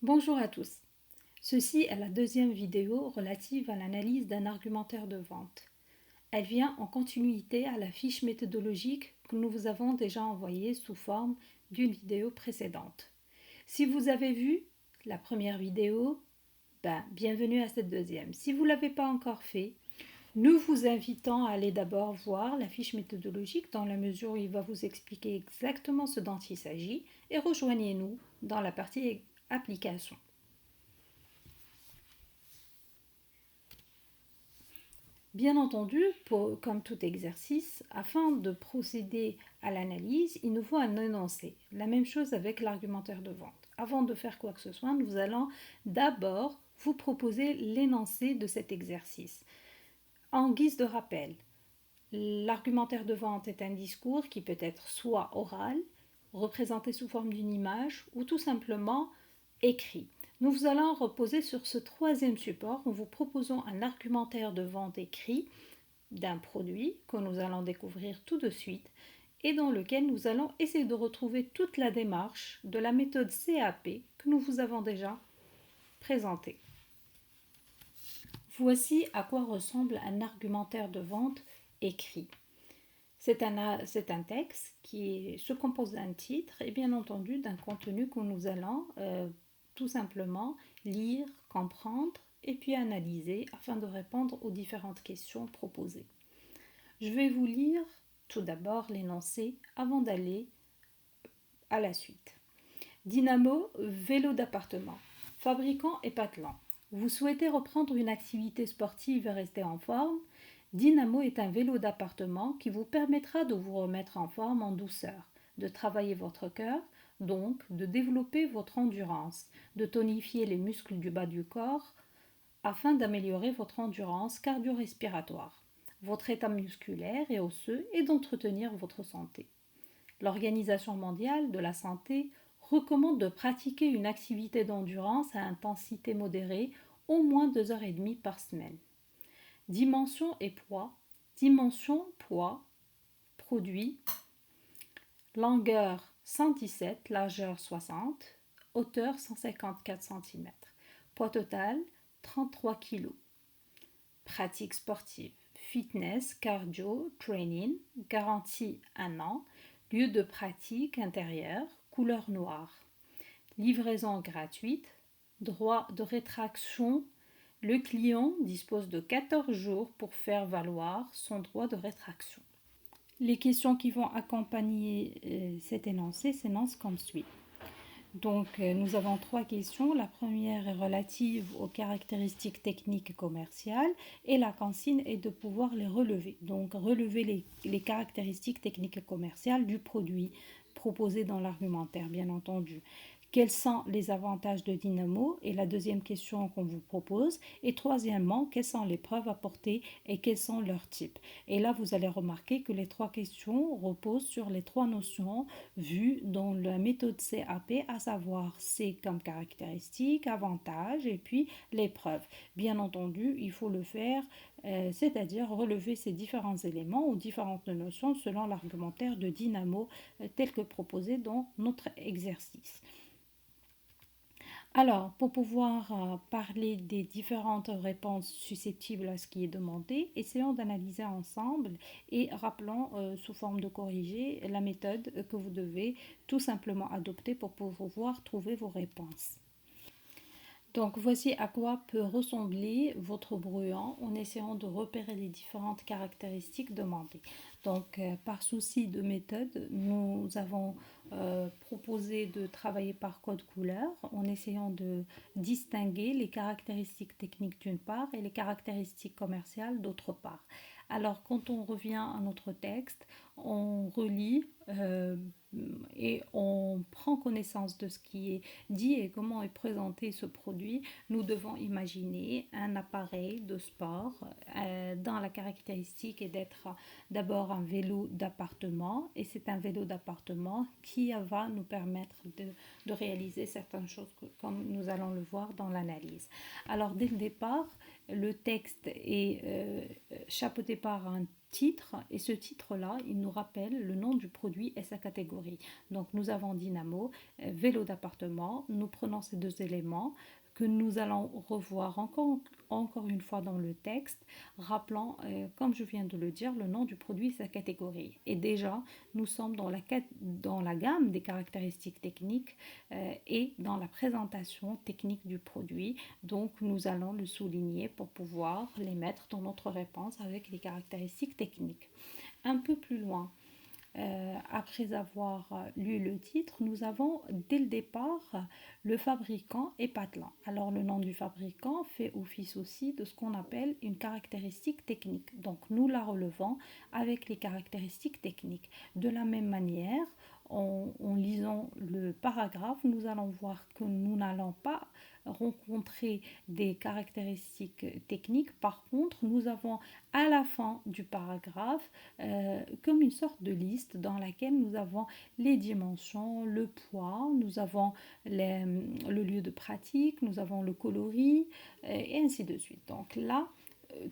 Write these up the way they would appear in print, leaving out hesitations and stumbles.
Bonjour à tous. Ceci est la deuxième vidéo relative à l'analyse d'un argumentaire de vente. Elle vient en continuité à la fiche méthodologique que nous vous avons déjà envoyée sous forme d'une vidéo précédente. Si vous avez vu la première vidéo, bienvenue à cette deuxième. Si vous ne l'avez pas encore fait, nous vous invitons à aller d'abord voir la fiche méthodologique dans la mesure où il va vous expliquer exactement ce dont il s'agit et rejoignez-nous dans la partie application. Bien entendu, comme tout exercice, afin de procéder à l'analyse, il nous faut un énoncé. La même chose avec l'argumentaire de vente. Avant de faire quoi que ce soit, nous allons d'abord vous proposer l'énoncé de cet exercice. En guise de rappel, l'argumentaire de vente est un discours qui peut être soit oral, représenté sous forme d'une image, ou tout simplement écrit. Nous allons reposer sur ce troisième support. Nous vous proposons un argumentaire de vente écrit d'un produit que nous allons découvrir tout de suite et dans lequel nous allons essayer de retrouver toute la démarche de la méthode CAP que nous vous avons déjà présentée. Voici à quoi ressemble un argumentaire de vente écrit. C'est un texte qui se compose d'un titre et bien entendu d'un contenu que nous allons tout simplement lire, comprendre et puis analyser afin de répondre aux différentes questions proposées. Je vais vous lire tout d'abord l'énoncé avant d'aller à la suite. Dynamo, vélo d'appartement. Fabricant et patelin. Vous souhaitez reprendre une activité sportive et rester en forme? Dynamo est un vélo d'appartement qui vous permettra de vous remettre en forme en douceur, de travailler votre cœur, donc de développer votre endurance, de tonifier les muscles du bas du corps afin d'améliorer votre endurance cardio-respiratoire, votre état musculaire et osseux et d'entretenir votre santé. L'Organisation mondiale de la santé recommande de pratiquer une activité d'endurance à intensité modérée au moins 2h30 par semaine. Dimension et poids. Dimension, poids, produit, longueur 117, largeur 60, hauteur 154 cm. Poids total 33 kg. Pratique sportive, fitness, cardio, training, garantie 1 an, lieu de pratique intérieur, couleur noire. Livraison gratuite, droit de rétraction. Le client dispose de 14 jours pour faire valoir son droit de rétraction. Les questions qui vont accompagner cet énoncé s'énoncent comme suit. Donc, nous avons 3 questions. La première est relative aux caractéristiques techniques et commerciales et la consigne est de pouvoir les relever. Donc, relever les caractéristiques techniques et commerciales du produit proposé dans l'argumentaire, bien entendu. Quels sont les avantages de Dynamo? Et la deuxième question qu'on vous propose. Et troisièmement, quelles sont les preuves apportées et quels sont leurs types? Et là, vous allez remarquer que les 3 questions reposent sur les 3 notions vues dans la méthode CAP, à savoir C comme caractéristique, avantage et puis les preuves. Bien entendu, il faut le faire, c'est-à-dire relever ces différents éléments ou différentes notions selon l'argumentaire de Dynamo tel que proposé dans notre exercice. Alors, pour pouvoir parler des différentes réponses susceptibles à ce qui est demandé, essayons d'analyser ensemble et rappelons sous forme de corrigé la méthode que vous devez tout simplement adopter pour pouvoir trouver vos réponses. Donc voici à quoi peut ressembler votre brouillon en essayant de repérer les différentes caractéristiques demandées. Donc par souci de méthode, nous avons proposé de travailler par code couleur en essayant de distinguer les caractéristiques techniques d'une part et les caractéristiques commerciales d'autre part. Alors quand on revient à notre texte, on relit et on prend connaissance de ce qui est dit et comment est présenté ce produit. Nous devons imaginer un appareil de sport dont la caractéristique est d'être d'abord un vélo d'appartement et c'est un vélo d'appartement qui va nous permettre de réaliser certaines choses comme nous allons le voir dans l'analyse. Alors dès le départ, le texte est chapeauté par un titre et ce titre-là, il nous rappelle le nom du produit et sa catégorie. Donc nous avons dynamo, vélo d'appartement, nous prenons ces deux éléments que nous allons revoir encore une fois dans le texte, rappelant, comme je viens de le dire, le nom du produit et sa catégorie. Et déjà, nous sommes dans la gamme des caractéristiques techniques et dans la présentation technique du produit. Donc, nous allons le souligner pour pouvoir les mettre dans notre réponse avec les caractéristiques techniques. Un peu plus loin, après avoir lu le titre, nous avons dès le départ le fabricant et Patelin. Alors le nom du fabricant fait office aussi de ce qu'on appelle une caractéristique technique. Donc nous la relevons avec les caractéristiques techniques. De la même manière, en lisant le paragraphe, nous allons voir que nous n'allons pas rencontrer des caractéristiques techniques. Par contre, nous avons à la fin du paragraphe comme une sorte de liste dans laquelle nous avons les dimensions, le poids, nous avons le lieu de pratique, nous avons le coloris et ainsi de suite. Donc là,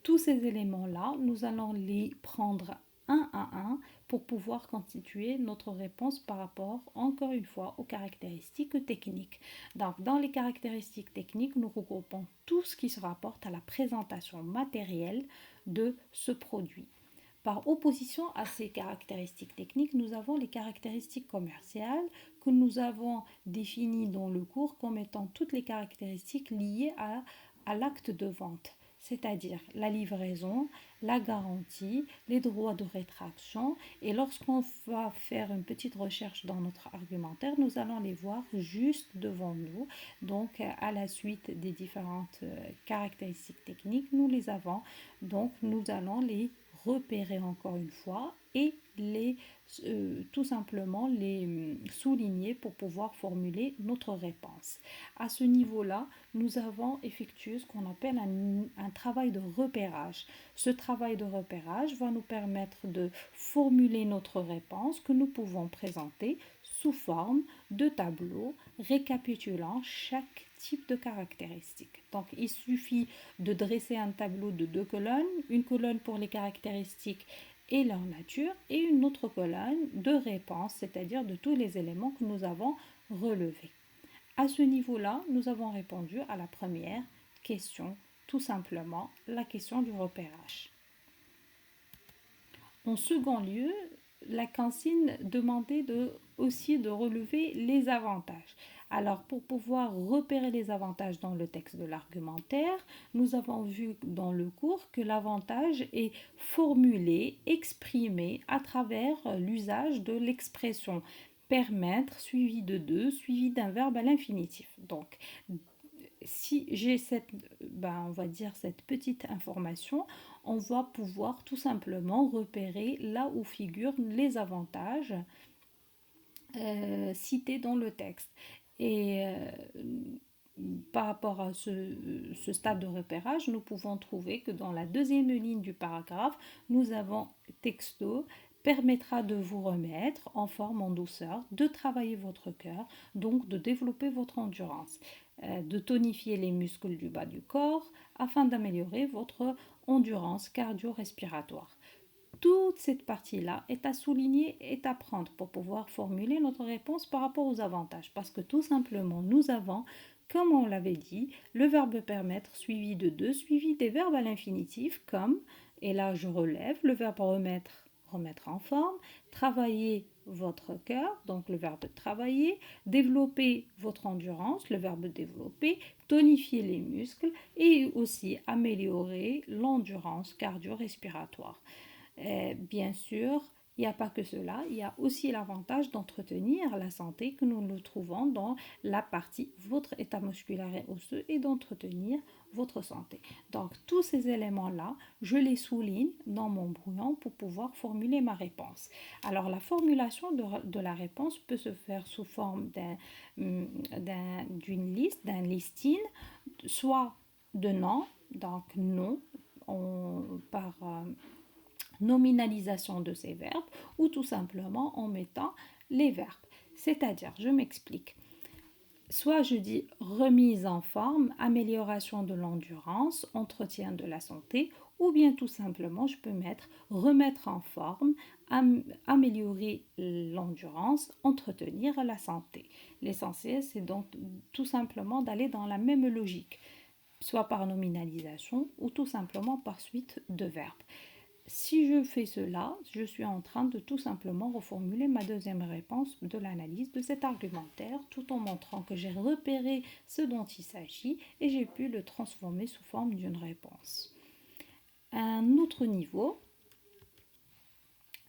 tous ces éléments-là, nous allons les prendre un à un pour pouvoir constituer notre réponse par rapport, encore une fois, aux caractéristiques techniques. Donc, dans les caractéristiques techniques, nous regroupons tout ce qui se rapporte à la présentation matérielle de ce produit. Par opposition à ces caractéristiques techniques, nous avons les caractéristiques commerciales que nous avons définies dans le cours comme étant toutes les caractéristiques liées à l'acte de vente, c'est-à-dire la livraison, la garantie, les droits de rétraction. Et lorsqu'on va faire une petite recherche dans notre argumentaire, nous allons les voir juste devant nous. Donc, à la suite des différentes caractéristiques techniques, nous les avons. Donc, nous allons les repérer encore une fois et tout simplement les souligner pour pouvoir formuler notre réponse. À ce niveau-là, nous avons effectué ce qu'on appelle un travail de repérage. Ce travail de repérage va nous permettre de formuler notre réponse que nous pouvons présenter sous forme de tableau récapitulant chaque type de caractéristiques. Donc il suffit de dresser un tableau de deux colonnes, une colonne pour les caractéristiques et leur nature et une autre colonne de réponse, c'est-à-dire de tous les éléments que nous avons relevés. À ce niveau-là, nous avons répondu à la première question, tout simplement la question du repérage. En second lieu, la consigne demandait aussi de relever les avantages. Alors, pour pouvoir repérer les avantages dans le texte de l'argumentaire, nous avons vu dans le cours que l'avantage est formulé, exprimé à travers l'usage de l'expression permettre suivi de deux, suivi d'un verbe à l'infinitif. Donc, si j'ai on va dire cette petite information, on va pouvoir tout simplement repérer là où figurent les avantages cités dans le texte. Et par rapport à ce stade de repérage, nous pouvons trouver que dans la deuxième ligne du paragraphe, nous avons texto permettra de vous remettre en forme en douceur, de travailler votre cœur, donc de développer votre endurance, de tonifier les muscles du bas du corps afin d'améliorer votre endurance cardio-respiratoire. Toute cette partie-là est à souligner et à prendre pour pouvoir formuler notre réponse par rapport aux avantages. Parce que tout simplement, nous avons, comme on l'avait dit, le verbe permettre suivi de deux, suivi des verbes à l'infinitif comme, et là je relève, le verbe remettre, remettre en forme, travailler votre cœur, donc le verbe travailler, développer votre endurance, le verbe développer, tonifier les muscles et aussi améliorer l'endurance cardio-respiratoire. Bien sûr, il n'y a pas que cela, il y a aussi l'avantage d'entretenir la santé que nous nous trouvons dans la partie votre état musculaire et osseux et d'entretenir votre santé. Donc tous ces éléments-là, je les souligne dans mon brouillon pour pouvoir formuler ma réponse. Alors la formulation de la réponse peut se faire sous forme d'une liste, d'un listing, soit de nom, donc nom, par nominalisation de ces verbes ou tout simplement en mettant les verbes. C'est-à-dire, je m'explique. Soit je dis remise en forme, amélioration de l'endurance, entretien de la santé, ou bien tout simplement je peux mettre remettre en forme, améliorer l'endurance, entretenir la santé. L'essentiel c'est donc tout simplement d'aller dans la même logique, soit par nominalisation ou tout simplement par suite de verbes. Si je fais cela, je suis en train de tout simplement reformuler ma deuxième réponse de l'analyse de cet argumentaire tout en montrant que j'ai repéré ce dont il s'agit et j'ai pu le transformer sous forme d'une réponse. À un autre niveau,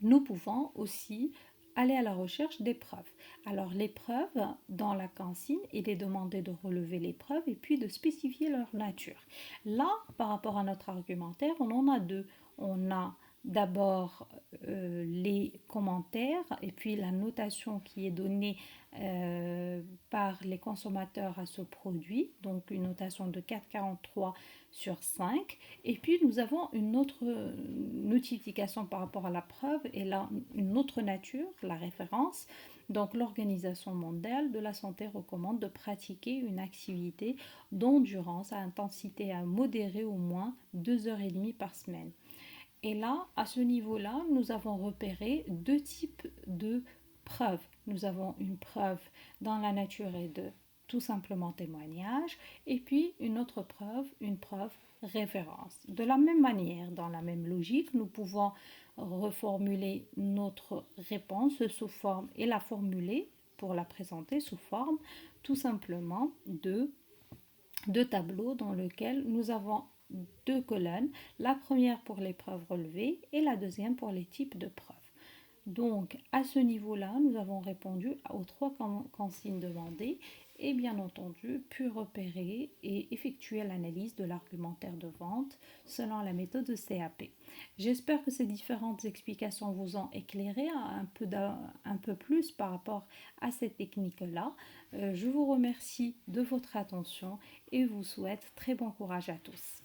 nous pouvons aussi aller à la recherche des preuves. Alors les preuves, dans la consigne, il est demandé de relever les preuves et puis de spécifier leur nature. Là, par rapport à notre argumentaire, on en a deux. On a d'abord les commentaires et puis la notation qui est donnée par les consommateurs à ce produit, donc une notation de 4,43 sur 5. Et puis nous avons une autre notification par rapport à la preuve et là une autre nature, la référence. Donc l'Organisation mondiale de la santé recommande de pratiquer une activité d'endurance à intensité à modérée au moins 2h30 par semaine. Et là, à ce niveau-là, nous avons repéré deux types de preuves. Nous avons une preuve dans la nature et de tout simplement témoignage, et puis une autre preuve, une preuve référence. De la même manière, dans la même logique, nous pouvons reformuler notre réponse sous forme et la formuler pour la présenter sous forme tout simplement de tableaux dans lesquels nous avons deux colonnes, la première pour les preuves relevées et la deuxième pour les types de preuves. Donc à ce niveau-là, nous avons répondu aux trois consignes demandées et bien entendu pu repérer et effectuer l'analyse de l'argumentaire de vente selon la méthode de CAP. J'espère que ces différentes explications vous ont éclairé un peu plus par rapport à cette technique-là. Je vous remercie de votre attention et vous souhaite très bon courage à tous.